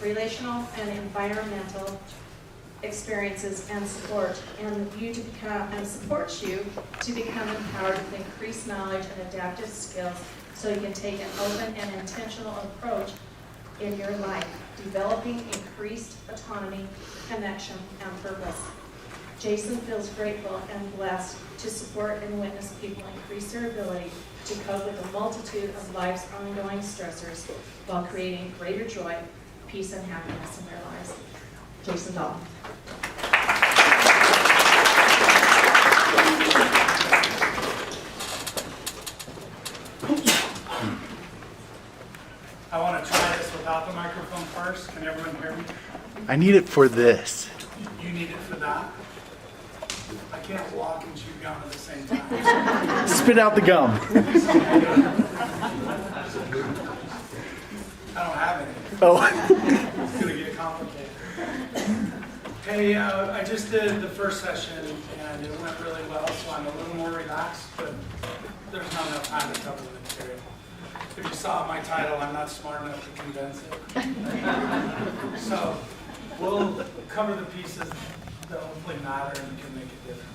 relational and environmental experiences and support, and supports you to become empowered with increased knowledge and adaptive skills so you can take an open and intentional approach in your life, developing increased autonomy, connection, and purpose. Jason feels grateful and blessed to support and witness people increase their ability to cope with a multitude of life's ongoing stressors while creating greater joy, peace, and happiness in their lives. Jason Dalton. I want to try this without the microphone first. Can everyone hear me? I need it for this. You need it for that? I can't walk and chew gum at the same time. Spit out the gum. I don't have any. Oh. It's going to get complicated. Hey, I just did the first session and it went really well, so I'm a little more relaxed, but there's not enough time to cover the material. If you saw my title, I'm not smart enough to condense it. So we'll cover the pieces that hopefully matter and can make a difference.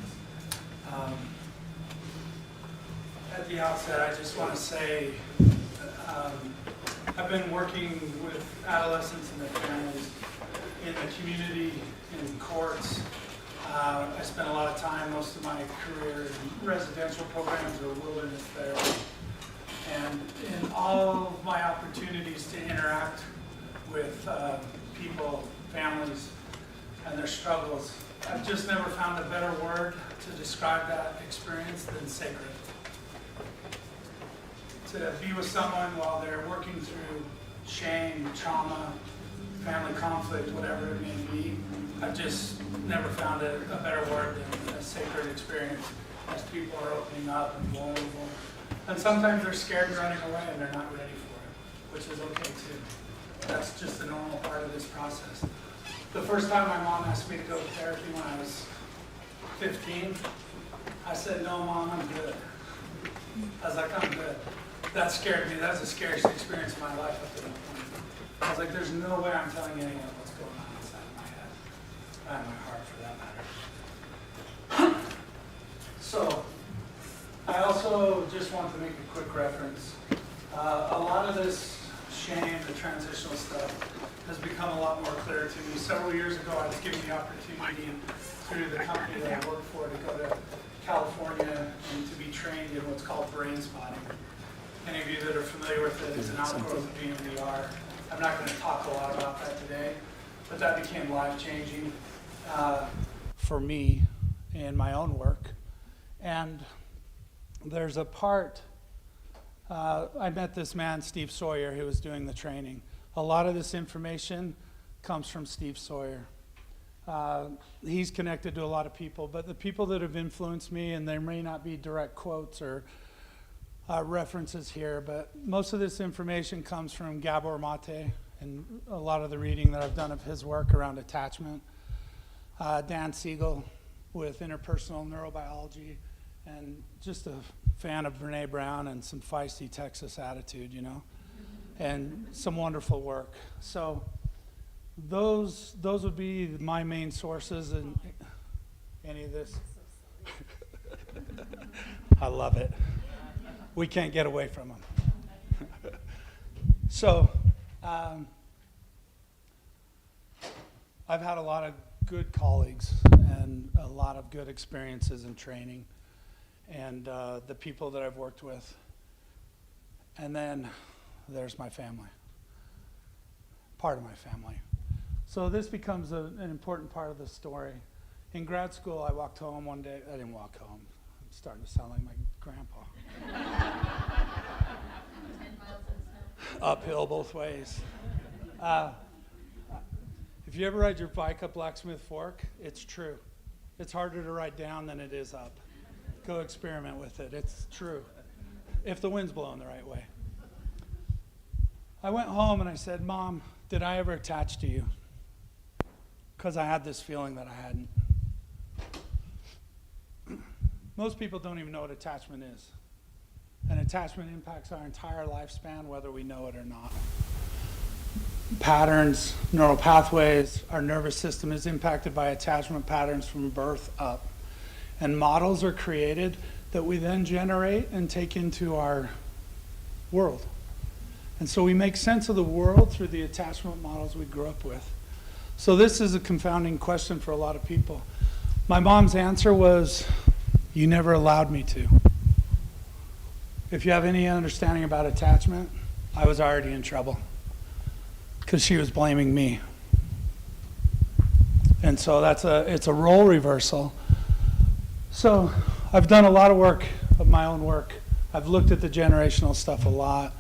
At the outset, I just want to say I've been working with adolescents and their families in the community, in courts. I spent a lot of time, most of my career, in residential programs or wilderness therapy. And in all of my opportunities to interact with people, families, and their struggles, I've just never found a better word to describe that experience than sacred. To be with someone while they're working through shame, trauma, family conflict, whatever it may be, I've just never found a better word than a sacred experience as people are opening up and vulnerable. And sometimes they're scared and running away and they're not ready for it, which is okay too. That's just a normal part of this process. The first time my mom asked me to go to therapy when I was 15, I said, "No, Mom, I'm good." I was like, "I'm good." That scared me. That was the scariest experience of my life up to that point. I was like, there's no way I'm telling anyone what's going on inside of my head, and my heart for that matter. So, I also just want to make a quick reference. A lot of this shame, the transitional stuff, has become a lot more clear to me. Several years ago, I was given the opportunity through the company that I work for to go to California and to be trained in what's called brain spotting. Any of you that are familiar with it, it's an outgrowth of EMDR. I'm not going to talk a lot about that today, but that became life-changing for me in my own work. And there's a part, I met this man, Steve Sawyer, who was doing the training. A lot of this information comes from Steve Sawyer. He's connected to a lot of people, but the people that have influenced me, and there may not be direct quotes or references here, but most of this information comes from Gabor Mate and a lot of the reading that I've done of his work around attachment. Dan Siegel with interpersonal neurobiology, and just a fan of Brene Brown and some feisty Texas attitude, you know, and some wonderful work. So those would be my main sources in any of this. I love it. We can't get away from them. So, I've had a lot of good colleagues and a lot of good experiences in training, and the people that I've worked with. And then there's my family, part of my family. So this becomes an important part of the story. In grad school, I walked home one day. I didn't walk home. I'm starting to sound like my grandpa. 10 miles in snow. Uphill both ways. If you ever ride your bike up Blacksmith Fork, it's true. It's harder to ride down than it is up. Go experiment with it. It's true. If the wind's blowing the right way. I went home and I said, "Mom, did I ever attach to you?" Because I had this feeling that I hadn't. Most people don't even know what attachment is. And attachment impacts our entire lifespan, whether we know it or not. patterns, neural pathways. Our nervous system is impacted by attachment patterns from birth up. And models are created that we then generate and take into our world. And so we make sense of the world through the attachment models we grew up with. So this is a confounding question for a lot of people. My mom's answer was, "You never allowed me to." If you have any understanding about attachment, I was already in trouble because she was blaming me. And so it's a role reversal. So I've done a lot of work, of my own work. I've looked at the generational stuff a lot.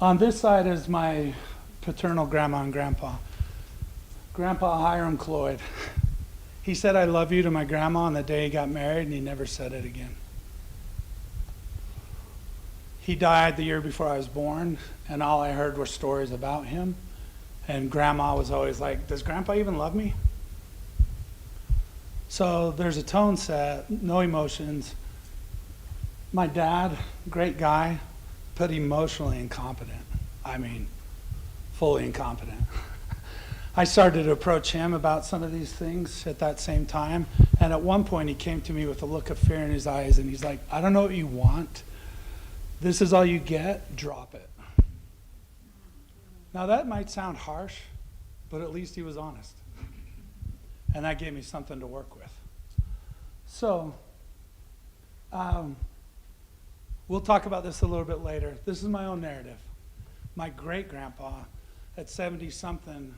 On this side is my paternal grandma and grandpa. Grandpa Hiram Cloyd. He said, "I love you" to my grandma on the day he got married, and he never said it again. He died the year before I was born, and all I heard were stories about him. And grandma was always like, "Does grandpa even love me?" So there's a tone set, no emotions. My dad, great guy, but emotionally incompetent. I mean, fully incompetent. I started to approach him about some of these things at that same time. And at one point he came to me with a look of fear in his eyes, and he's like, "I don't know what you want. This is all you get, drop it." Now that might sound harsh, but at least he was honest. And that gave me something to work with. So, we'll talk about this a little bit later. This is my own narrative. My great-grandpa at 70-something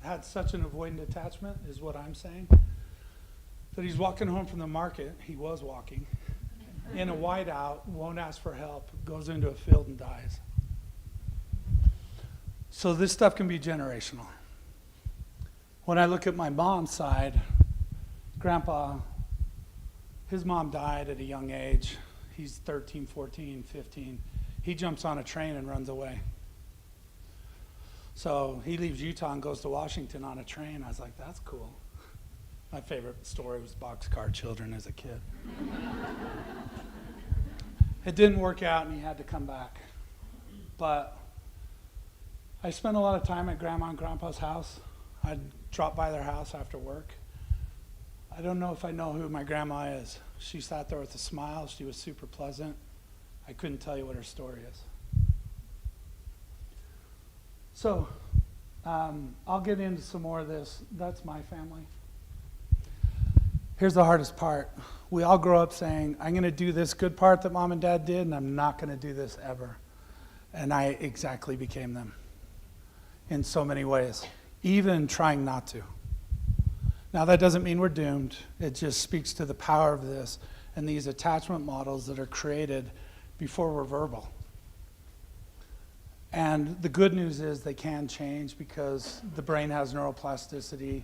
had such an avoidant attachment, is what I'm saying, that he's walking home from the market, he was walking, in a whiteout, won't ask for help, goes into a field and dies. So this stuff can be generational. When I look at my mom's side, grandpa, his mom died at a young age. He's 13, 14, 15. He jumps on a train and runs away. So he leaves Utah and goes to Washington on a train. I was like, that's cool. My favorite story was Boxcar Children as a kid. It didn't work out and he had to come back. But I spent a lot of time at Grandma and Grandpa's house. I'd drop by their house after work. I don't know if I know who my grandma is. She sat there with a smile. She was super pleasant. I couldn't tell you what her story is. So I'll get into some more of this. That's my family. Here's the hardest part. We all grow up saying, I'm going to do this good part that mom and dad did, and I'm not going to do this ever. And I exactly became them in so many ways, even trying not to. Now, that doesn't mean we're doomed. It just speaks to the power of this and these attachment models that are created before we're verbal. And the good news is they can change because the brain has neuroplasticity.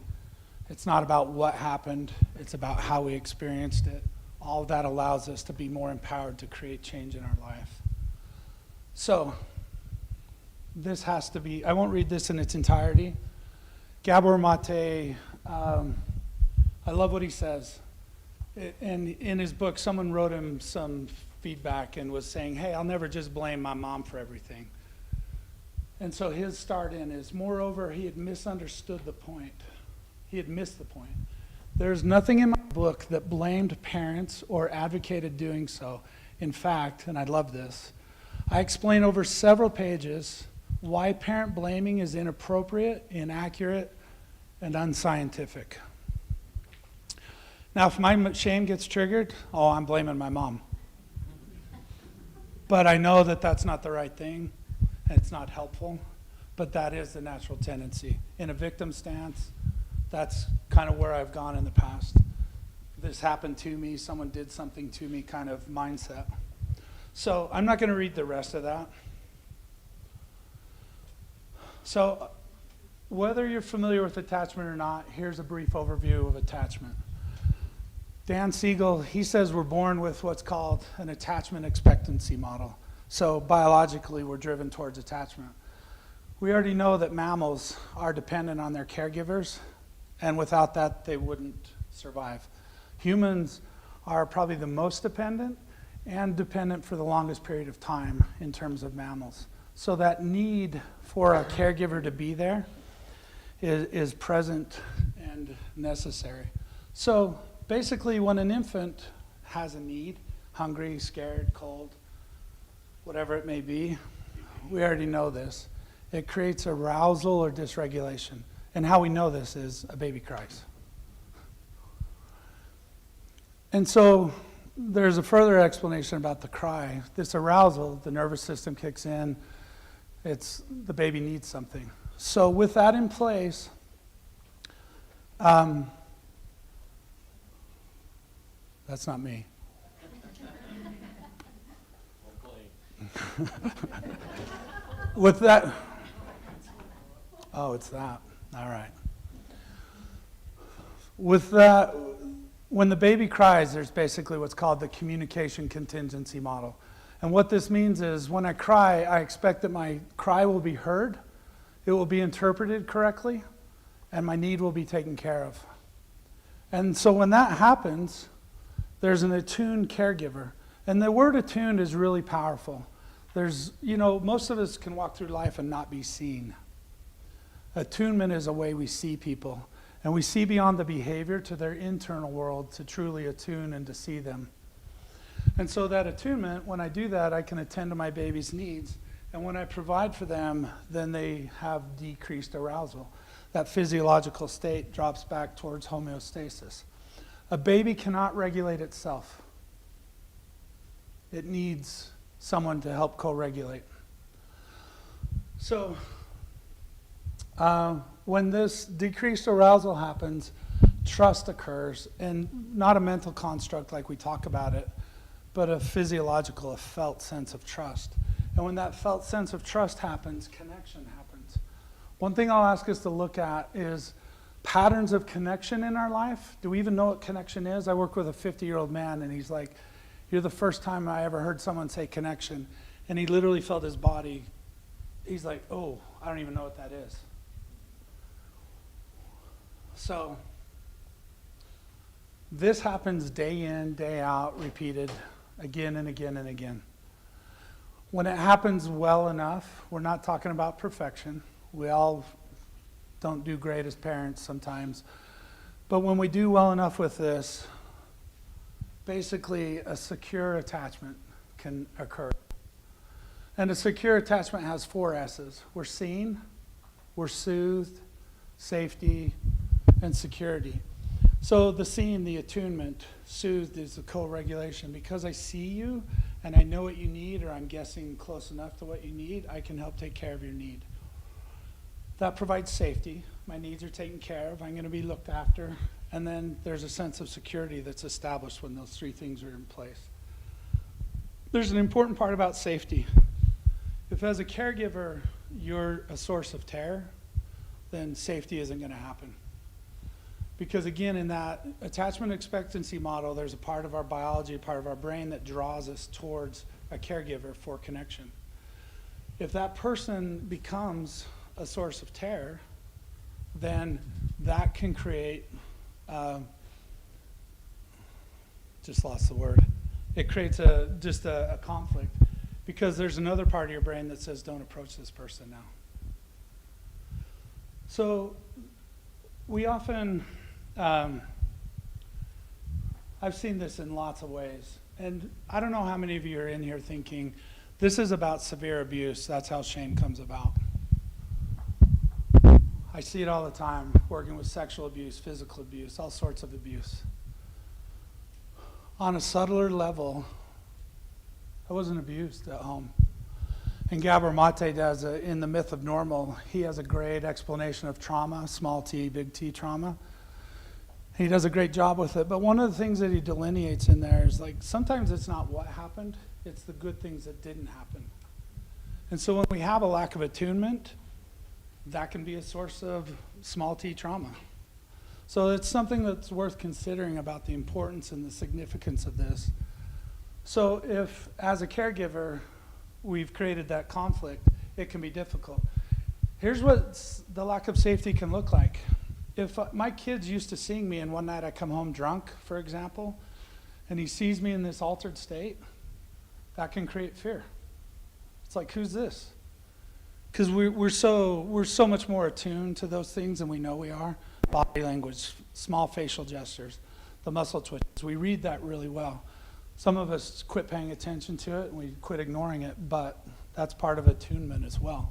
It's not about what happened, it's about how we experienced it. All of that allows us to be more empowered to create change in our life. So, this has to be, I won't read this in its entirety. Gabor Mate, I love what he says. And in his book, someone wrote him some feedback and was saying, hey, I'll never just blame my mom for everything. And so his start in is, moreover, he had misunderstood the point. He had missed the point. There's nothing in my book that blamed parents or advocated doing so. In fact, and I love this, I explain over several pages why parent blaming is inappropriate, inaccurate, and unscientific. Now, if my shame gets triggered, oh, I'm blaming my mom. But I know that that's not the right thing, and it's not helpful, but that is the natural tendency. In a victim stance, that's kind of where I've gone in the past. This happened to me, someone did something to me kind of mindset. So I'm not going to read the rest of that. So whether you're familiar with attachment or not, here's a brief overview of attachment. Dan Siegel, he says we're born with what's called an attachment expectancy model. So biologically, we're driven towards attachment. We already know that mammals are dependent on their caregivers, and without that, they wouldn't survive. Humans are probably the most dependent and dependent for the longest period of time in terms of mammals. So that need for a caregiver to be there is present and necessary. So basically, when an infant has a need, hungry, scared, cold, whatever it may be, we already know this. It creates arousal or dysregulation. And how we know this is a baby cries. And so there's a further explanation about the cry. This arousal, the nervous system kicks in. It's the baby needs something. So with that in place, that's not me. With that, oh, it's that. All right. With that, when the baby cries, there's basically what's called the communication contingency model. And what this means is when I cry, I expect that my cry will be heard, it will be interpreted correctly, and my need will be taken care of. And so when that happens, there's an attuned caregiver. And the word attuned is really powerful. There's, most of us can walk through life and not be seen. Attunement is a way we see people. And we see beyond the behavior to their internal world to truly attune and to see them. And so that attunement, when I do that, I can attend to my baby's needs. And when I provide for them, then they have decreased arousal. That physiological state drops back towards homeostasis. A baby cannot regulate itself. It needs someone to help co-regulate. So, when this decreased arousal happens, trust occurs, and not a mental construct like we talk about it, but a physiological, a felt sense of trust. And when that felt sense of trust happens, connection happens. One thing I'll ask us to look at is patterns of connection in our life. Do we even know what connection is? I work with a 50-year-old man, and he's like, "You're the first time I ever heard someone say connection." And he literally felt his body. He's like, "Oh, I don't even know what that is." So this happens day in, day out, repeated again and again and again. When it happens well enough, we're not talking about perfection. We all don't do great as parents sometimes. But when we do well enough with this, basically a secure attachment can occur. And a secure attachment has 4 S's. We're seen, we're soothed, safety, and security. So the seen, the attunement, soothed is the co-regulation. Because I see you and I know what you need, or I'm guessing close enough to what you need, I can help take care of your need. That provides safety. My needs are taken care of. I'm going to be looked after. And then there's a sense of security that's established when those 3 things are in place. There's an important part about safety. If as a caregiver you're a source of terror, then safety isn't going to happen. Because again, in that attachment expectancy model, there's a part of our biology, a part of our brain that draws us towards a caregiver for connection. If that person becomes a source of terror, then that can create, just lost the word. It creates a conflict, because there's another part of your brain that says, don't approach this person now. So we often, I've seen this in lots of ways. And I don't know how many of you are in here thinking, this is about severe abuse. That's how shame comes about. I see it all the time, working with sexual abuse, physical abuse, all sorts of abuse. On a subtler level, I wasn't abused at home. And Gabor Mate does, in The Myth of Normal, he has a great explanation of trauma, small t, big T trauma. He does a great job with it. But one of the things that he delineates in there is like, sometimes it's not what happened, it's the good things that didn't happen. And so when we have a lack of attunement, that can be a source of small t trauma. So it's something that's worth considering about the importance and the significance of this. So if, as a caregiver, we've created that conflict, it can be difficult. Here's what the lack of safety can look like. If my kid's used to seeing me and one night I come home drunk, for example, and he sees me in this altered state, that can create fear. It's like, who's this? because we're so much more attuned to those things than we know we are. Body language, small facial gestures, the muscle twitches. We read that really well. Some of us quit paying attention to it and we quit ignoring it, but that's part of attunement as well.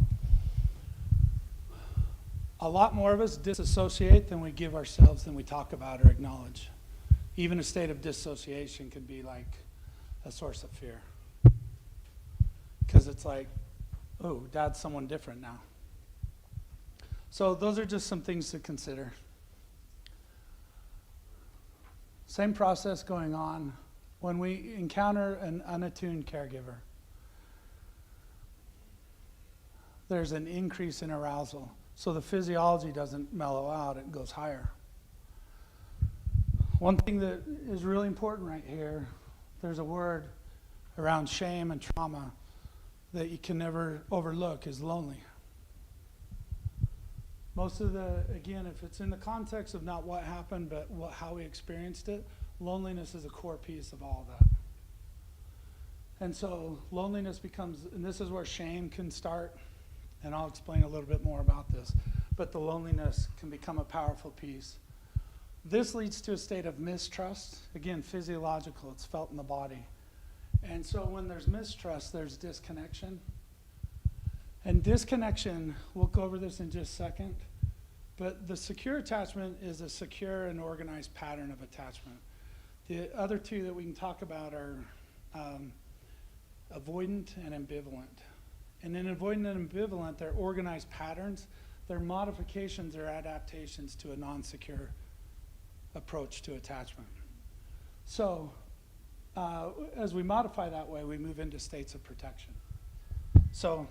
A lot more of us disassociate than we give ourselves, than we talk about or acknowledge. Even a state of dissociation can be like a source of fear. Because it's like, oh, dad's someone different now. So those are just some things to consider. Same process going on when we encounter an unattuned caregiver. There's an increase in arousal. So the physiology doesn't mellow out, it goes higher. One thing that is really important right here, there's a word around shame and trauma that you can never overlook, is lonely. Most of again, if it's in the context of not what happened, but how we experienced it, loneliness is a core piece of all of that. And so loneliness becomes, and this is where shame can start, and I'll explain a little bit more about this, but the loneliness can become a powerful piece. This leads to a state of mistrust, again, physiological, it's felt in the body. And so when there's mistrust, there's disconnection. And disconnection, we'll go over this in just a second, but the secure attachment is a secure and organized pattern of attachment. The other two that we can talk about are avoidant and ambivalent. And in avoidant and ambivalent, they're organized patterns. They're modifications or adaptations to a non-secure approach to attachment. So as we modify that way, we move into states of protection. So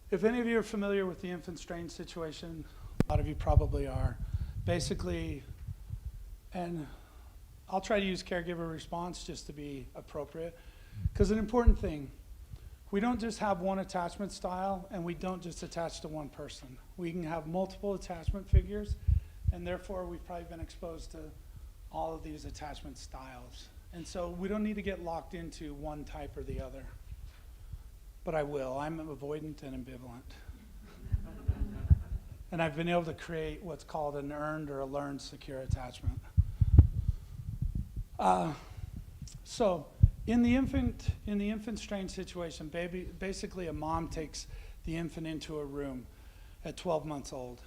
if any of you are familiar with the infant strain situation, a lot of you probably are. Basically, and I'll try to use caregiver response just to be appropriate, because an important thing, we don't just have one attachment style and we don't just attach to one person. We can have multiple attachment figures, and therefore we've probably been exposed to all of these attachment styles. And so we don't need to get locked into one type or the other. But I will. I'm avoidant and ambivalent. And I've been able to create what's called an earned or a learned secure attachment. So in the infant strain situation, basically a mom takes the infant into a room at 12 months old.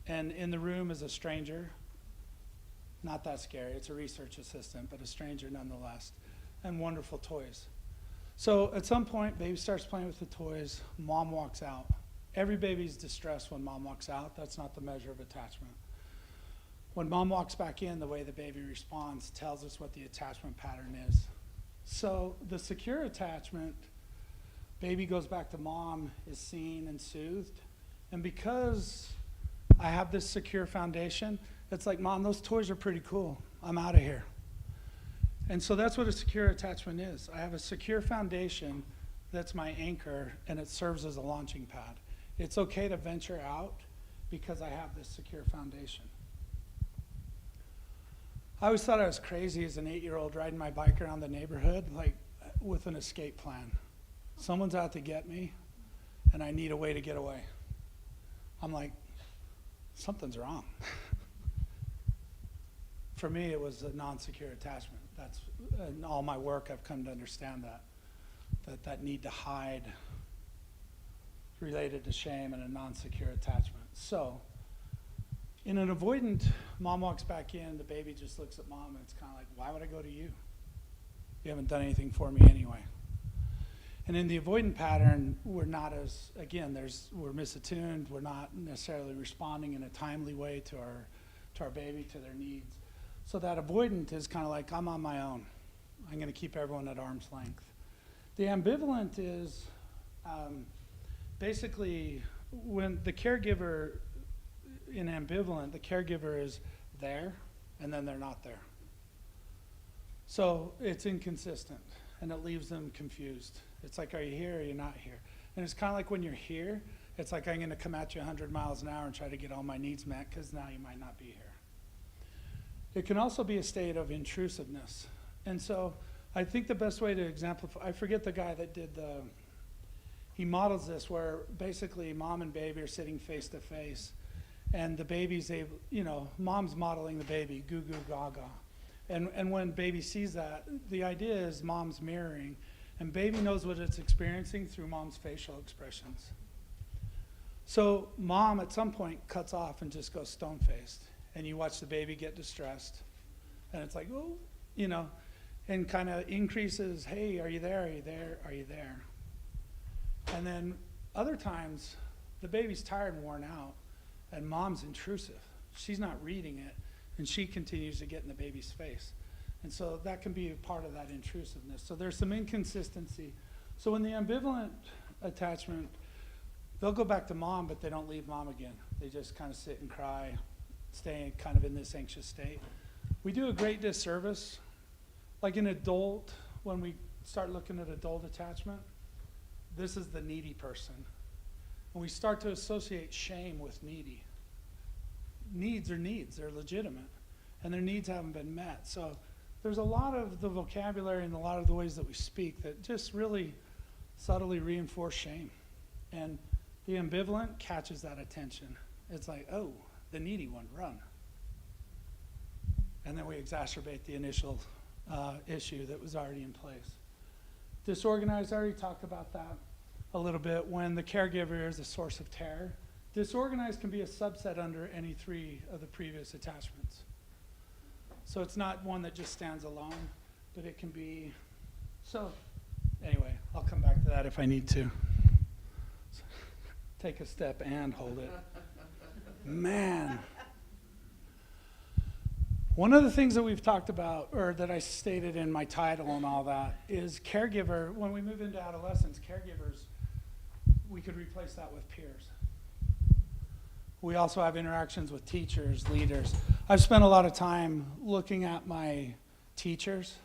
And in the room is a stranger. Not that scary. It's a research assistant, but a stranger nonetheless. And wonderful toys. So at some point, baby starts playing with the toys. Mom walks out. Every baby's distressed when mom walks out. That's not the measure of attachment. When mom walks back in, the way the baby responds tells us what the attachment pattern is. So the secure attachment, baby goes back to mom, is seen and soothed. And because I have this secure foundation, it's like, Mom, those toys are pretty cool. I'm out of here. And so that's what a secure attachment is. I have a secure foundation that's my anchor, and it serves as a launching pad. It's okay to venture out because I have this secure foundation. I always thought I was crazy as an 8-year-old riding my bike around the neighborhood, like with an escape plan. Someone's out to get me, and I need a way to get away. I'm like, something's wrong. For me, it was a non-secure attachment. That's in all my work, I've come to understand that need to hide related to shame and a non-secure attachment. So in an avoidant, mom walks back in, the baby just looks at mom, and it's kind of like, why would I go to you? You haven't done anything for me anyway. And in the avoidant pattern, we're not as, again, we're misattuned, we're not necessarily responding in a timely way to our baby, to their needs. So that avoidant is kind of like, I'm on my own. I'm going to keep everyone at arm's length. The ambivalent is basically when the caregiver, in ambivalent, the caregiver is there and then they're not there. So it's inconsistent and it leaves them confused. It's like, are you here or are you not here? And it's kind of like when you're here, it's like I'm going to come at you 100 miles an hour and try to get all my needs met because now you might not be here. It can also be a state of intrusiveness. And so I think the best way to exemplify, I forget the guy that did he models this where basically mom and baby are sitting face to face, and the baby's able, mom's modeling the baby, goo goo gaga. And when baby sees that, the idea is mom's mirroring, and baby knows what it's experiencing through mom's facial expressions. So mom at some point cuts off and just goes stone-faced, and you watch the baby get distressed, and it's like, oh, and kind of increases, hey, are you there, are you there, are you there? And then other times, the baby's tired and worn out, and mom's intrusive. She's not reading it, and she continues to get in the baby's face. And so that can be a part of that intrusiveness. So there's some inconsistency. So in the ambivalent attachment, they'll go back to mom, but they don't leave mom again. They just kind of sit and cry, stay kind of in this anxious state. We do a great disservice. Like in adult, when we start looking at adult attachment, this is the needy person. And we start to associate shame with needy. Needs are needs, they're legitimate, and their needs haven't been met. So there's a lot of the vocabulary and a lot of the ways that we speak that just really subtly reinforce shame. And the ambivalent catches that attention. It's like, oh, the needy one, run. And then we exacerbate the initial issue that was already in place. Disorganized, I already talked about that a little bit, when the caregiver is a source of terror. Disorganized can be a subset under any three of the previous attachments. So it's not one that just stands alone, but it can be. So anyway, I'll come back to that if I need to. Take a step and hold it. Man. One of the things that we've talked about, or that I stated in my title and all that, is caregiver. When we move into adolescence, caregivers, we could replace that with peers. We also have interactions with teachers, leaders. I've spent a lot of time looking at my teachers,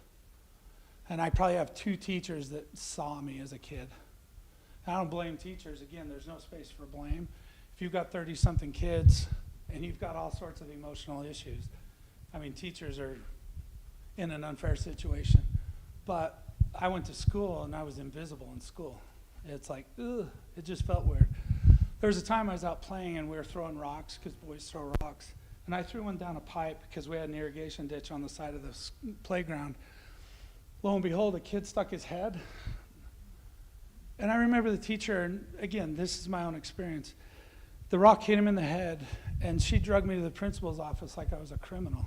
and I probably have 2 teachers that saw me as a kid. I don't blame teachers. Again, there's no space for blame. If you've got 30-something kids and you've got all sorts of emotional issues, I mean, teachers are in an unfair situation. But I went to school and I was invisible in school. It's like, ugh, it just felt weird. There was a time I was out playing and we were throwing rocks, because boys throw rocks. And I threw one down a pipe because we had an irrigation ditch on the side of the playground. Lo and behold, a kid stuck his head. And I remember the teacher, and again, this is my own experience. The rock hit him in the head, and she dragged me to the principal's office like I was a criminal.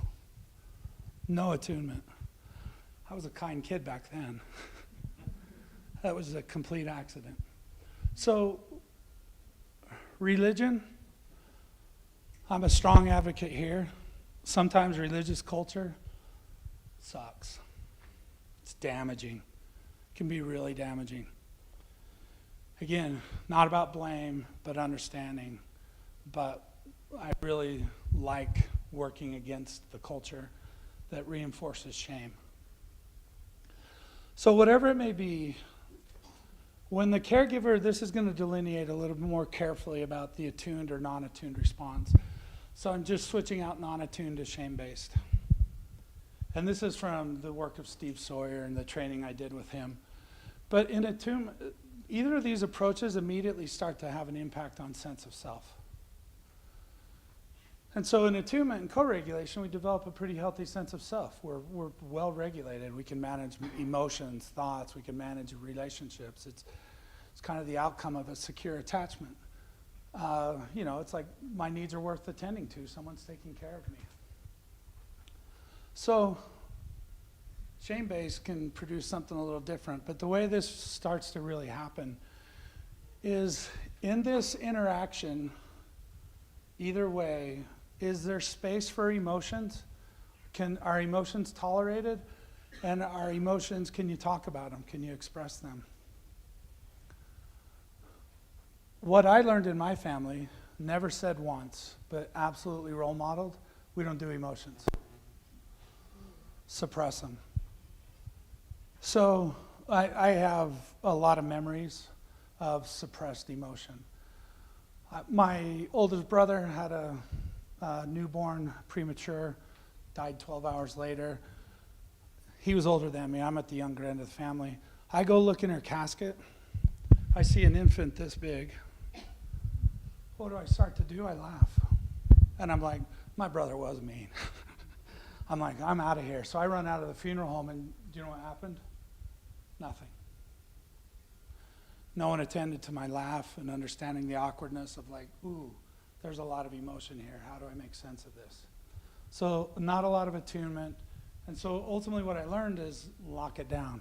No attunement. I was a kind kid back then. That was a complete accident. So, religion, I'm a strong advocate here. Sometimes religious culture sucks. It's damaging. It can be really damaging. Again, not about blame, but understanding. But I really like working against the culture that reinforces shame. So whatever it may be, when the caregiver, this is going to delineate a little bit more carefully about the attuned or non-attuned response. So I'm just switching out non-attuned to shame-based. And this is from the work of Steve Sawyer and the training I did with him. But in attunement, either of these approaches immediately start to have an impact on sense of self. And so in attunement and co-regulation, we develop a pretty healthy sense of self. We're well regulated. We can manage emotions, thoughts. We can manage relationships. It's kind of the outcome of a secure attachment. It's like my needs are worth attending to. Someone's taking care of me. So shame-based can produce something a little different. But the way this starts to really happen is in this interaction, either way, is there space for emotions? Are emotions tolerated? And are emotions, can you talk about them? Can you express them? What I learned in my family, never said once, but absolutely role modeled, we don't do emotions. Suppress them. So I have a lot of memories of suppressed emotion. My oldest brother had a newborn, premature, died 12 hours later. He was older than me. I'm at the younger end of the family. I go look in her casket. I see an infant this big. What do I start to do? I laugh. And I'm like, my brother was mean. I'm like, I'm out of here. So I run out of the funeral home, and do you know what happened? Nothing. No one attended to my laugh and understanding the awkwardness of like, ooh, there's a lot of emotion here. How do I make sense of this? So not a lot of attunement. And so ultimately what I learned is lock it down.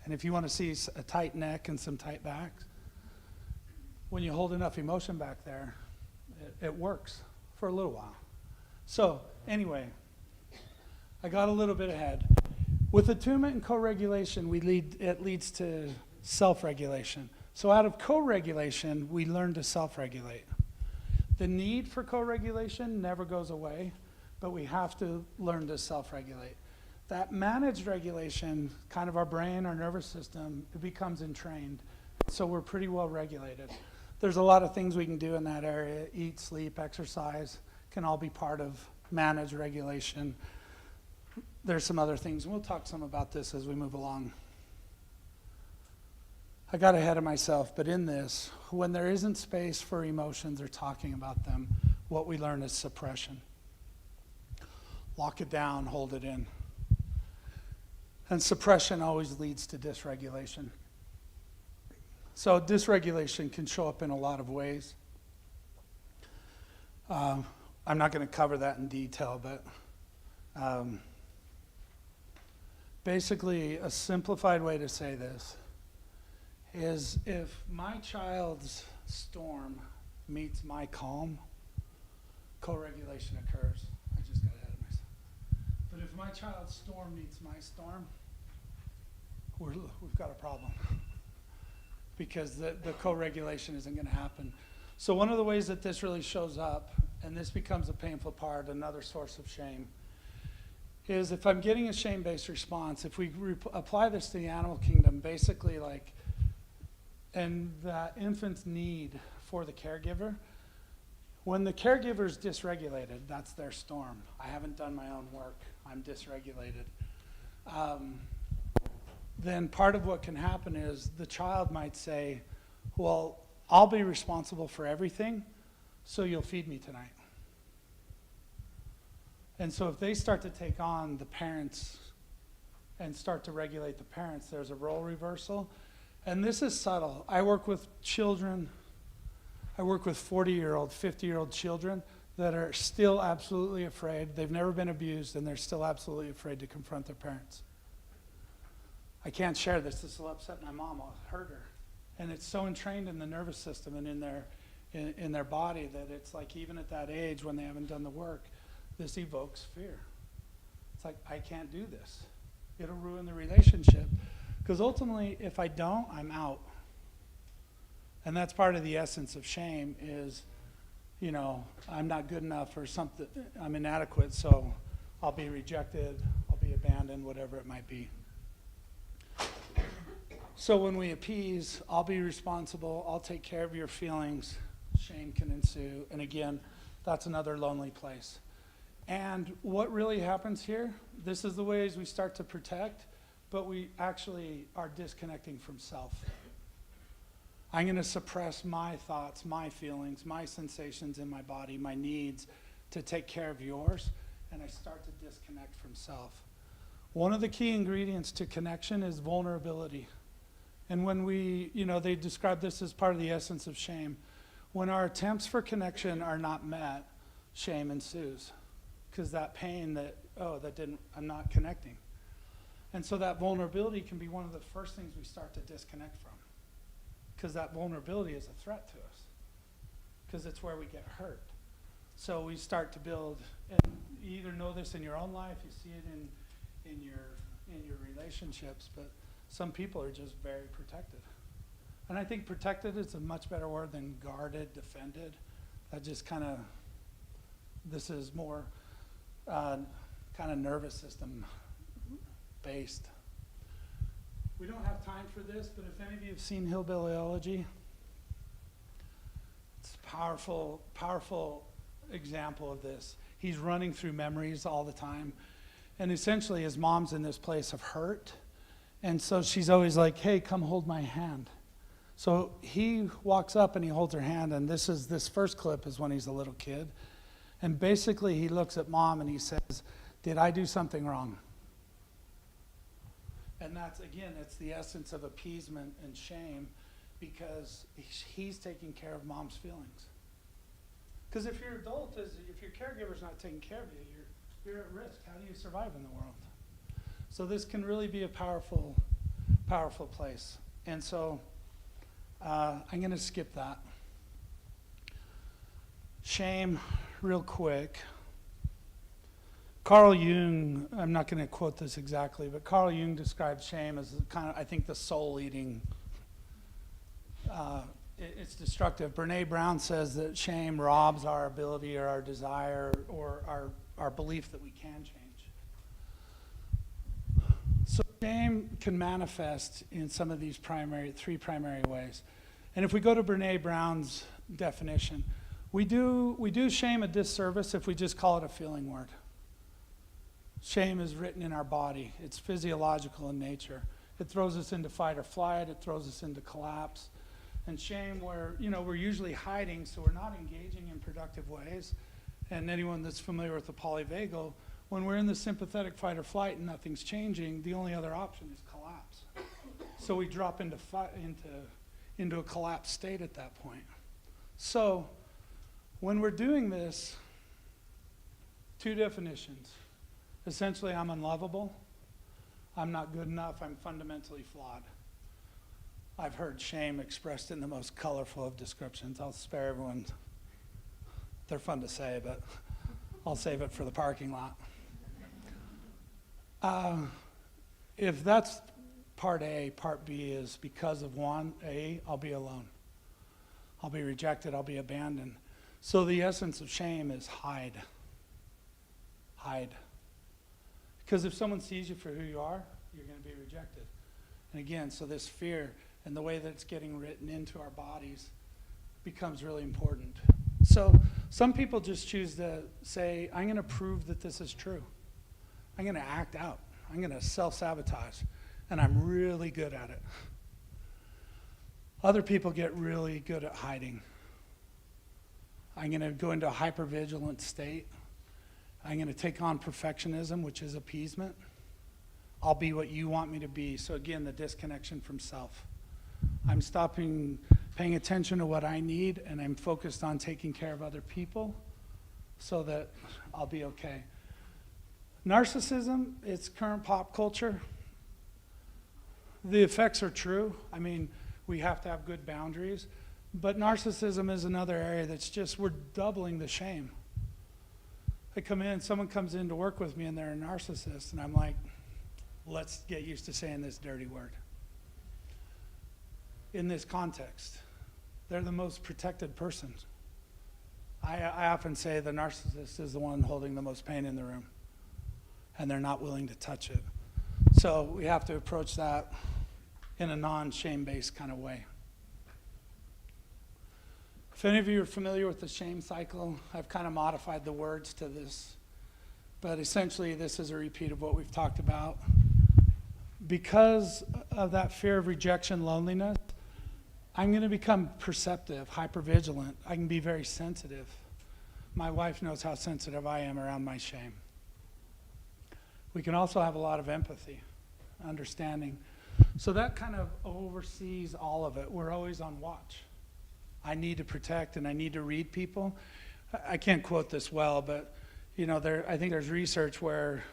And if you want to see a tight neck and some tight backs, when you hold enough emotion back there, it works for a little while. So anyway, I got a little bit ahead. With attunement and co-regulation, it leads to self-regulation. So out of co-regulation, we learn to self-regulate. The need for co-regulation never goes away, but we have to learn to self-regulate. That managed regulation, kind of our brain, our nervous system, it becomes entrained. So we're pretty well regulated. There's a lot of things we can do in that area. Eat, sleep, exercise can all be part of managed regulation. There's some other things, and we'll talk some about this as we move along. I got ahead of myself, but in this, when there isn't space for emotions or talking about them, what we learn is suppression. Lock it down, hold it in. And suppression always leads to dysregulation. So dysregulation can show up in a lot of ways. I'm not going to cover that in detail, but basically a simplified way to say this is if my child's storm meets my calm, co-regulation occurs. I just got ahead of myself. But if my child's storm meets my storm, we've got a problem because the co-regulation isn't going to happen. So one of the ways that this really shows up, and this becomes a painful part, another source of shame, is if I'm getting a shame-based response, if we apply this to the animal kingdom, basically like, and that infant's need for the caregiver, when the caregiver is dysregulated, that's their storm. I haven't done my own work. I'm dysregulated. Then part of what can happen is the child might say, well, I'll be responsible for everything, so you'll feed me tonight. And so if they start to take on the parents and start to regulate the parents, there's a role reversal. And this is subtle. I work with children. I work with 40-year-old, 50-year-old children that are still absolutely afraid. They've never been abused, and they're still absolutely afraid to confront their parents. I can't share this. This will upset my mom. I'll hurt her. And it's so entrained in the nervous system and in their body that it's like even at that age when they haven't done the work, this evokes fear. It's like, I can't do this. It'll ruin the relationship. Because ultimately, if I don't, I'm out. And that's part of the essence of shame is, I'm not good enough or something, I'm inadequate, so I'll be rejected, I'll be abandoned, whatever it might be. So when we appease, I'll be responsible, I'll take care of your feelings, shame can ensue. And again, that's another lonely place. And what really happens here, this is the ways we start to protect, but we actually are disconnecting from self. I'm going to suppress my thoughts, my feelings, my sensations in my body, my needs to take care of yours, and I start to disconnect from self. One of the key ingredients to connection is vulnerability. And when they describe this as part of the essence of shame. When our attempts for connection are not met, shame ensues. Because that pain I'm not connecting. And so that vulnerability can be one of the first things we start to disconnect from. Because that vulnerability is a threat to us. Because it's where we get hurt. So we start to build, and you either know this in your own life, you see it in your relationships, but some people are just very protected. And I think protected is a much better word than guarded, defended. That just this is more kind of nervous system based. We don't have time for this, but if any of you have seen Hillbilly Elegy, it's a powerful example of this. He's running through memories all the time. And essentially his mom's in this place of hurt. And so she's always like, hey, come hold my hand. So he walks up and he holds her hand, and this first clip is when he's a little kid. And basically he looks at mom and he says, "Did I do something wrong?" And that's, again, it's the essence of appeasement and shame, because he's taking care of mom's feelings. Because if your adult if your caregiver's not taking care of you, you're at risk. How do you survive in the world? So this can really be a powerful, powerful place. And so I'm going to skip that. Shame, real quick. Carl Jung, I'm not going to quote this exactly, but Carl Jung describes shame as kind of, I think, the soul-eating. It's destructive. Brene Brown says that shame robs our ability or our desire or our belief that we can change. So shame can manifest in some of these three primary ways. And if we go to Brene Brown's definition, we do shame a disservice if we just call it a feeling word. Shame is written in our body. It's physiological in nature. It throws us into fight or flight. It throws us into collapse. And shame, we're usually hiding, so we're not engaging in productive ways. And anyone that's familiar with the polyvagal, when we're in the sympathetic fight or flight and nothing's changing, the only other option is collapse. So we drop into a collapsed state at that point. So when we're doing this, two definitions. Essentially, I'm unlovable. I'm not good enough. I'm fundamentally flawed. I've heard shame expressed in the most colorful of descriptions. I'll spare everyone. They're fun to say, but I'll save it for the parking lot. If that's part A, part B is because of I'll be alone. I'll be rejected. I'll be abandoned. So the essence of shame is hide. Hide. Because if someone sees you for who you are, you're going to be rejected. And again, so this fear and the way that it's getting written into our bodies becomes really important. So some people just choose to say, I'm going to prove that this is true. I'm going to act out. I'm going to self-sabotage. And I'm really good at it. Other people get really good at hiding. I'm going to go into a hypervigilant state. I'm going to take on perfectionism, which is appeasement. I'll be what you want me to be. So again, the disconnection from self. I'm stopping paying attention to what I need, and I'm focused on taking care of other people so that I'll be okay. Narcissism, it's current pop culture. The effects are true. I mean, we have to have good boundaries. But narcissism is another area that's just, we're doubling the shame. I come in, someone comes in to work with me and they're a narcissist, and I'm like, let's get used to saying this dirty word. In this context, they're the most protected person. I often say the narcissist is the one holding the most pain in the room, and they're not willing to touch it. So we have to approach that in a non-shame-based kind of way. If any of you are familiar with the shame cycle, I've kind of modified the words to this, but essentially this is a repeat of what we've talked about. Because of that fear of rejection, loneliness, I'm going to become perceptive, hypervigilant. I can be very sensitive. My wife knows how sensitive I am around my shame. We can also have a lot of empathy, understanding. So that kind of oversees all of it. We're always on watch. I need to protect and I need to read people. I can't quote this well, but I think there's research where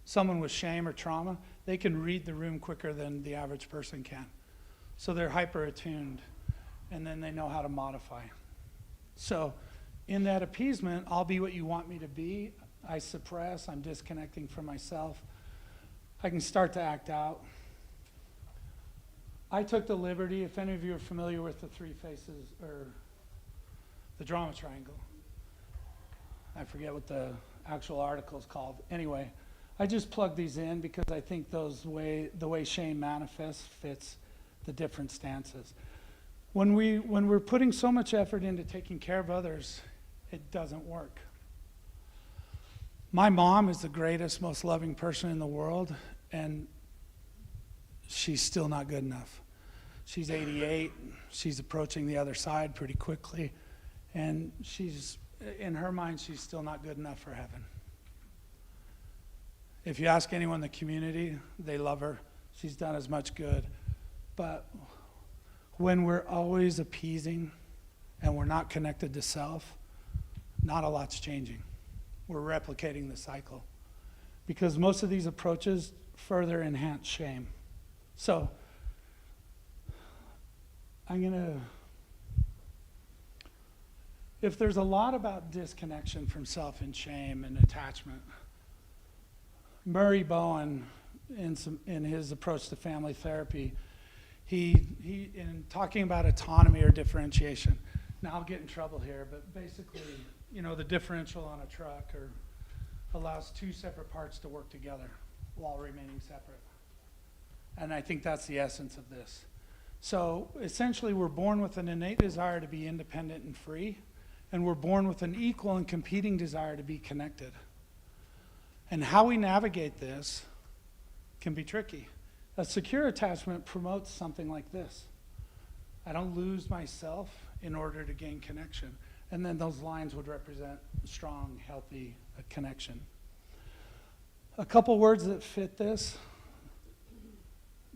someone with shame or trauma, they can read the room quicker than the average person can. So they're hyper attuned, and then they know how to modify. So in that appeasement, I'll be what you want me to be. I suppress, I'm disconnecting from myself. I can start to act out. I took the liberty, if any of you are familiar with the three faces, or the drama triangle. I forget what the actual article is called. Anyway, I just plugged these in because I think the way shame manifests fits the different stances. When we're putting so much effort into taking care of others, it doesn't work. My mom is the greatest, most loving person in the world, and she's still not good enough. She's 88. She's approaching the other side pretty quickly. And in her mind, she's still not good enough for heaven. If you ask anyone in the community, they love her. She's done as much good. But when we're always appeasing and we're not connected to self, not a lot's changing. We're replicating the cycle. Because most of these approaches further enhance shame. So, if there's a lot about disconnection from self and shame and attachment, Murray Bowen, in his approach to family therapy, he in talking about autonomy or differentiation, now I'll get in trouble here, but basically, the differential on a truck allows two separate parts to work together while remaining separate. And I think that's the essence of this. So essentially, we're born with an innate desire to be independent and free, and we're born with an equal and competing desire to be connected. And how we navigate this can be tricky. A secure attachment promotes something like this. I don't lose myself in order to gain connection. And then those lines would represent strong, healthy connection. A couple words that fit this.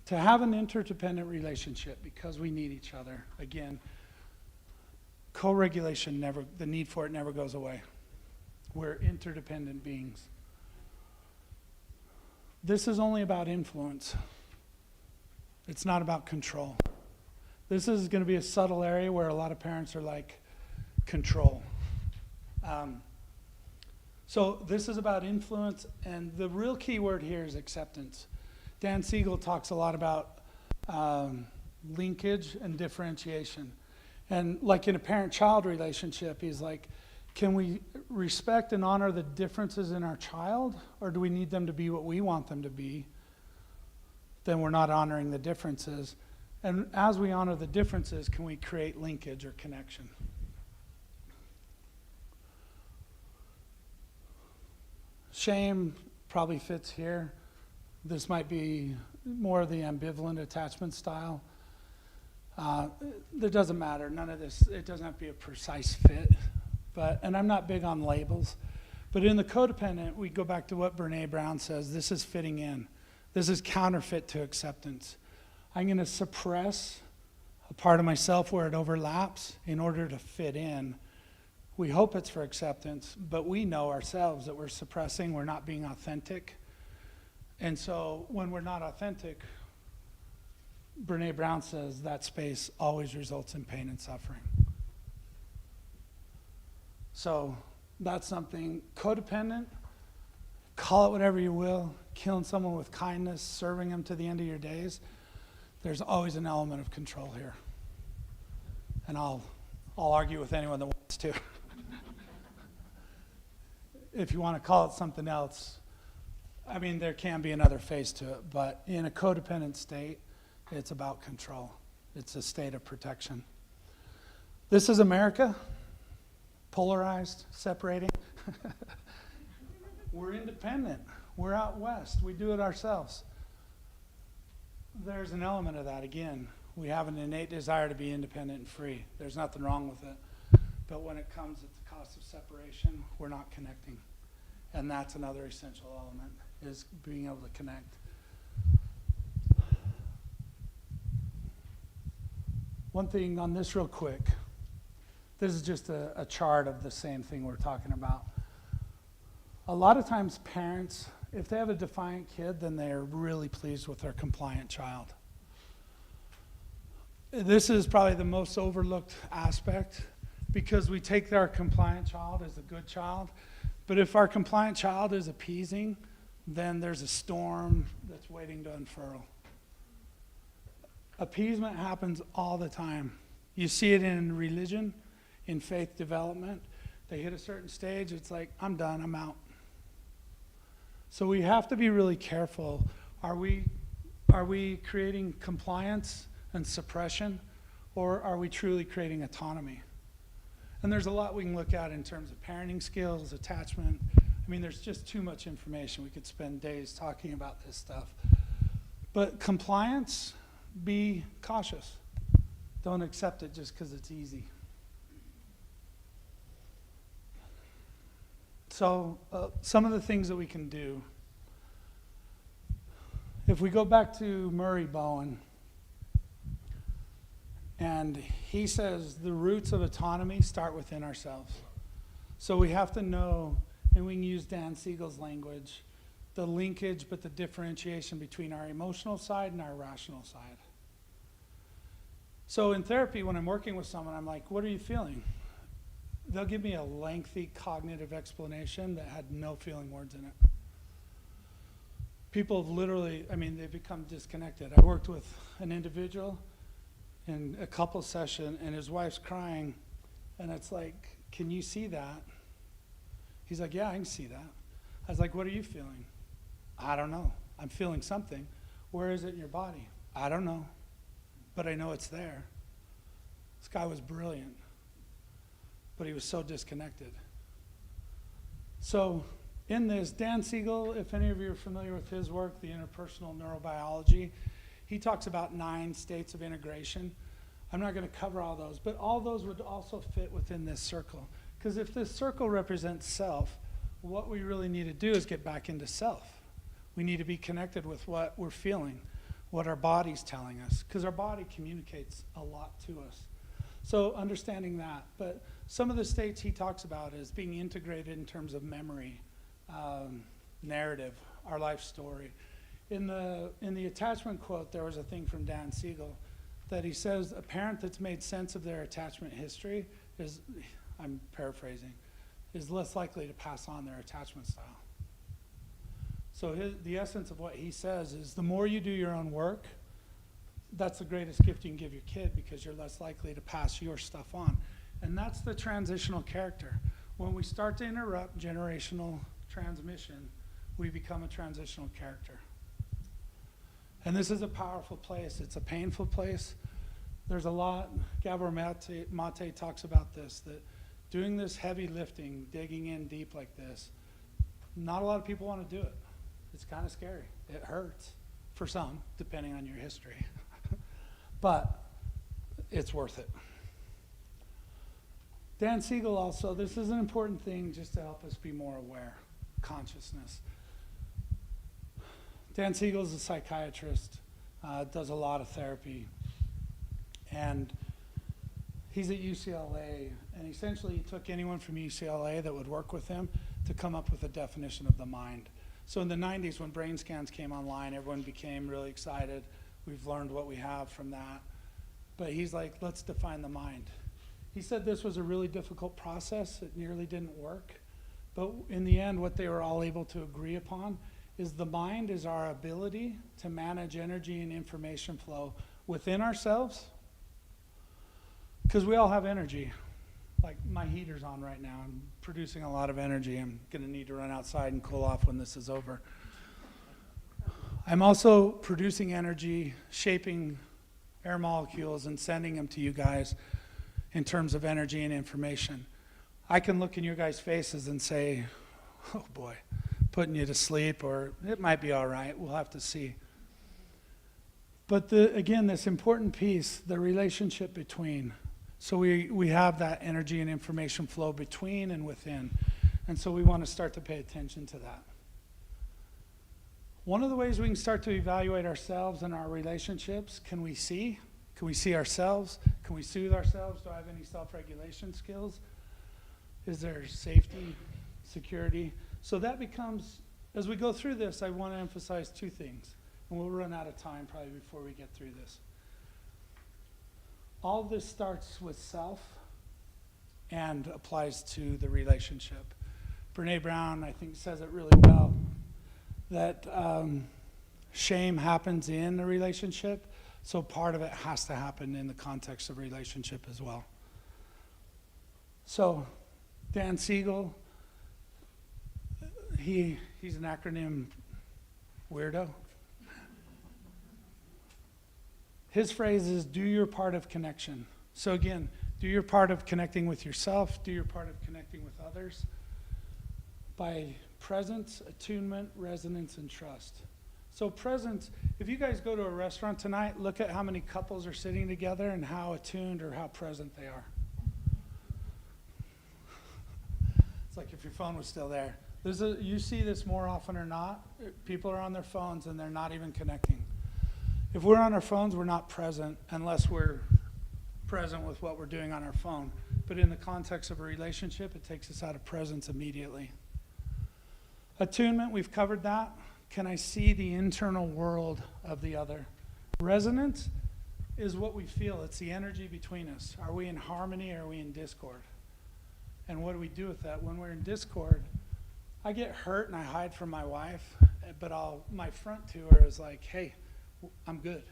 To have an interdependent relationship, because we need each other, again, co-regulation the need for it never goes away. We're interdependent beings. This is only about influence. It's not about control. This is going to be a subtle area where a lot of parents are like, control. So this is about influence, and the real key word here is acceptance. Dan Siegel talks a lot about linkage and differentiation. And like in a parent-child relationship, he's like, can we respect and honor the differences in our child, or do we need them to be what we want them to be? Then we're not honoring the differences. And as we honor the differences, can we create linkage or connection? Shame probably fits here. This might be more of the ambivalent attachment style. It doesn't matter. None of this, it doesn't have to be a precise fit. And I'm not big on labels. But in the codependent, we go back to what Brene Brown says. This is fitting in. This is counterfeit to acceptance. I'm going to suppress a part of myself where it overlaps in order to fit in. We hope it's for acceptance, but we know ourselves that we're suppressing, we're not being authentic. And so when we're not authentic, Brene Brown says that space always results in pain and suffering. So that's something codependent, call it whatever you will, killing someone with kindness, serving them to the end of your days. There's always an element of control here. And I'll argue with anyone that wants to. If you want to call it something else, I mean, there can be another face to it, but in a codependent state, it's about control. It's a state of protection. This is America, polarized, separating. We're independent. We're out west. We do it ourselves. There's an element of that. Again, we have an innate desire to be independent and free. There's nothing wrong with it. But when it comes at the cost of separation, we're not connecting. And that's another essential element, is being able to connect. One thing on this real quick. This is just a chart of the same thing we're talking about. A lot of times parents, if they have a defiant kid, then they're really pleased with their compliant child. This is probably the most overlooked aspect, because we take our compliant child as a good child, but if our compliant child is appeasing, then there's a storm that's waiting to unfurl. Appeasement happens all the time. You see it in religion, in faith development. They hit a certain stage, it's like, I'm done, I'm out. So we have to be really careful. Are we creating compliance and suppression, or are we truly creating autonomy? And there's a lot we can look at in terms of parenting skills, attachment. I mean, there's just too much information. We could spend days talking about this stuff. But compliance, be cautious. Don't accept it just because it's easy. So some of the things that we can do. If we go back to Murray Bowen, and he says the roots of autonomy start within ourselves. So we have to know, and we can use Dan Siegel's language, the linkage but the differentiation between our emotional side and our rational side. So in therapy, when I'm working with someone, I'm like, what are you feeling? They'll give me a lengthy cognitive explanation that had no feeling words in it. People have literally, they become disconnected. I worked with an individual in a couple session, and his wife's crying, and it's like, can you see that? He's like, yeah, I can see that. I was like, what are you feeling? I don't know. I'm feeling something. Where is it in your body? I don't know, but I know it's there. This guy was brilliant, but he was so disconnected. So in this, Dan Siegel, if any of you are familiar with his work, the interpersonal neurobiology, he talks about 9 states of integration. I'm not going to cover all those, but all those would also fit within this circle. Because if this circle represents self, what we really need to do is get back into self. We need to be connected with what we're feeling, what our body's telling us, because our body communicates a lot to us. So understanding that. But some of the states he talks about is being integrated in terms of memory, narrative, our life story. In the attachment quote, there was a thing from Dan Siegel that he says a parent that's made sense of their attachment history is, I'm paraphrasing, is less likely to pass on their attachment style. So the essence of what he says is the more you do your own work, that's the greatest gift you can give your kid, because you're less likely to pass your stuff on. And that's the transitional character. When we start to interrupt generational transmission, we become a transitional character. And this is a powerful place. It's a painful place. There's a lot, Gabor Mate talks about this, that doing this heavy lifting, digging in deep like this, not a lot of people want to do it. It's kind of scary. It hurts for some, depending on your history. But it's worth it. Dan Siegel also, this is an important thing just to help us be more aware, consciousness. Dan Siegel is a psychiatrist, does a lot of therapy, and he's at UCLA, and essentially he took anyone from UCLA that would work with him to come up with a definition of the mind. So in the 90s, when brain scans came online, everyone became really excited. We've learned what we have from that. But he's like, let's define the mind. He said this was a really difficult process. It nearly didn't work. But in the end, what they were all able to agree upon is the mind is our ability to manage energy and information flow within ourselves. Because we all have energy. Like my heater's on right now. I'm producing a lot of energy. I'm going to need to run outside and cool off when this is over. I'm also producing energy, shaping air molecules and sending them to you guys in terms of energy and information. I can look in your guys' faces and say, oh boy, putting you to sleep, or it might be all right. We'll have to see. But again, this important piece, the relationship between. So we have that energy and information flow between and within. And so we want to start to pay attention to that. One of the ways we can start to evaluate ourselves and our relationships, can we see? Can we see ourselves? Can we soothe ourselves? Do I have any self-regulation skills? Is there safety, security? So that becomes, as we go through this, I want to emphasize 2 things. And we'll run out of time probably before we get through this. All of this starts with self and applies to the relationship. Brene Brown, I think, says it really well, that shame happens in a relationship, so part of it has to happen in the context of relationship as well. So Dan Siegel, he's an acronym weirdo. His phrase is, do your part of connection. So again, do your part of connecting with yourself, do your part of connecting with others by presence, attunement, resonance, and trust. So presence, if you guys go to a restaurant tonight, look at how many couples are sitting together and how attuned or how present they are. It's like if your phone was still there. You see this more often or not. People are on their phones and they're not even connecting. If we're on our phones, we're not present unless we're present with what we're doing on our phone. But in the context of a relationship, it takes us out of presence immediately. Attunement, we've covered that. Can I see the internal world of the other? Resonance is what we feel. It's the energy between us. Are we in harmony or are we in discord? And what do we do with that? When we're in discord, I get hurt and I hide from my wife, but my front to her is like, hey, I'm good.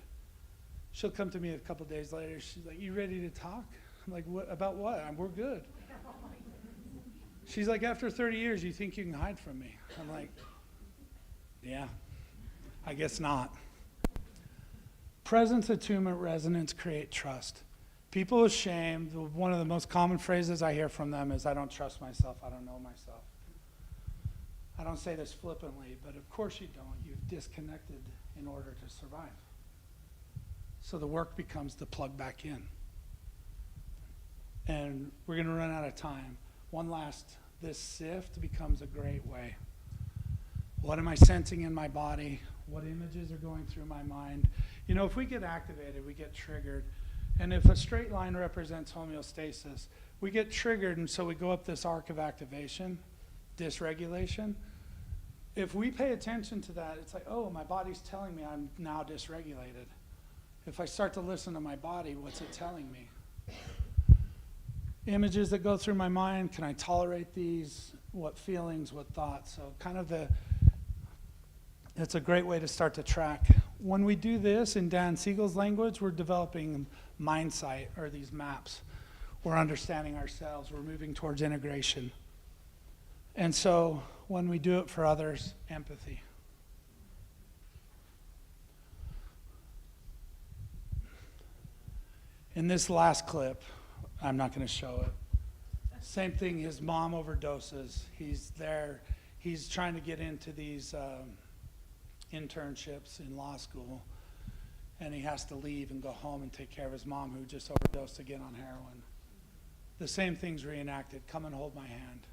She'll come to me a couple days later. She's like, you ready to talk? I'm like, what, about what? We're good. She's like, after 30 years, you think you can hide from me? I'm like, yeah, I guess not. Presence, attunement, resonance create trust. People with shame, one of the most common phrases I hear from them is, I don't trust myself, I don't know myself. I don't say this flippantly, but of course you don't. You've disconnected in order to survive. So the work becomes to plug back in. And we're going to run out of time. This sift becomes a great way. What am I sensing in my body? What images are going through my mind? You know, if we get activated, we get triggered. And if a straight line represents homeostasis, we get triggered, and so we go up this arc of activation, dysregulation. If we pay attention to that, it's like, oh, my body's telling me I'm now dysregulated. If I start to listen to my body, what's it telling me? Images that go through my mind, can I tolerate these? What feelings, what thoughts? So kind of it's a great way to start to track. When we do this in Dan Siegel's language, we're developing mind sight, or these maps. We're understanding ourselves. We're moving towards integration. And so when we do it for others, empathy. In this last clip, I'm not going to show it. Same thing, his mom overdoses. He's there. He's trying to get into these internships in law school, and he has to leave and go home and take care of his mom, who just overdosed again on heroin. The same thing's reenacted. Come and hold my hand.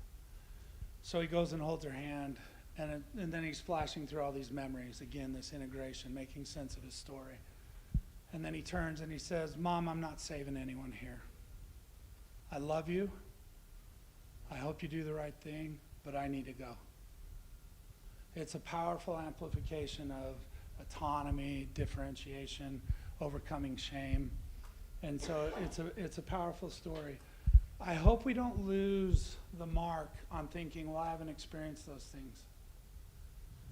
So he goes and holds her hand, and then he's flashing through all these memories. Again, this integration, making sense of his story. And then he turns and he says, Mom, I'm not saving anyone here. I love you. I hope you do the right thing, but I need to go. It's a powerful amplification of autonomy, differentiation, overcoming shame. And so it's a powerful story. I hope we don't lose the mark on thinking, well, I haven't experienced those things.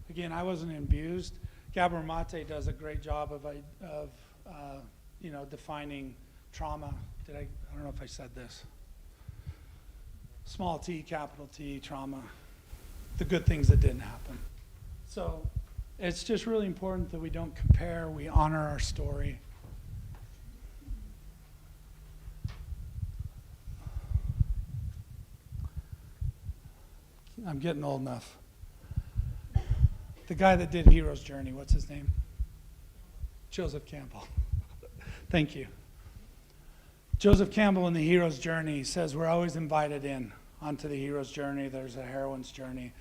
Again, I wasn't abused. Gabor Mate does a great job of defining trauma. I don't know if I said this. Small t, capital T, trauma. The good things that didn't happen. So it's just really important that we don't compare, we honor our story. I'm getting old enough. The guy that did Hero's Journey, what's his name? Joseph Campbell. Thank you. Joseph Campbell in the Hero's Journey says we're always invited in onto the hero's journey. There's a heroine's journey.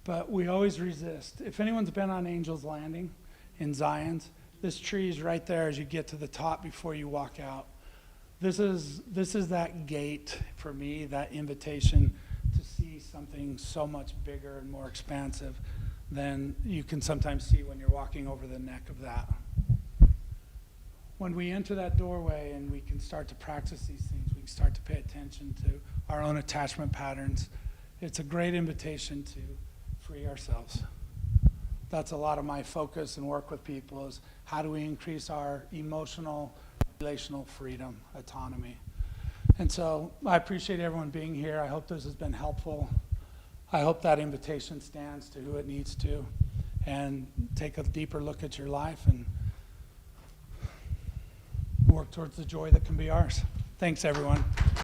But we always resist. If anyone's been on Angel's Landing in Zion's, this tree is right there as you get to the top before you walk out. This is that gate for me, that invitation to see something so much bigger and more expansive than you can sometimes see when you're walking over the neck of that. When we enter that doorway and we can start to practice these things, we can start to pay attention to our own attachment patterns. It's a great invitation to free ourselves. That's a lot of my focus and work with people, is how do we increase our emotional, relational freedom, autonomy. And so I appreciate everyone being here. I hope this has been helpful. I hope that invitation stands to who it needs to, and take a deeper look at your life and work towards the joy that can be ours. Thanks, everyone.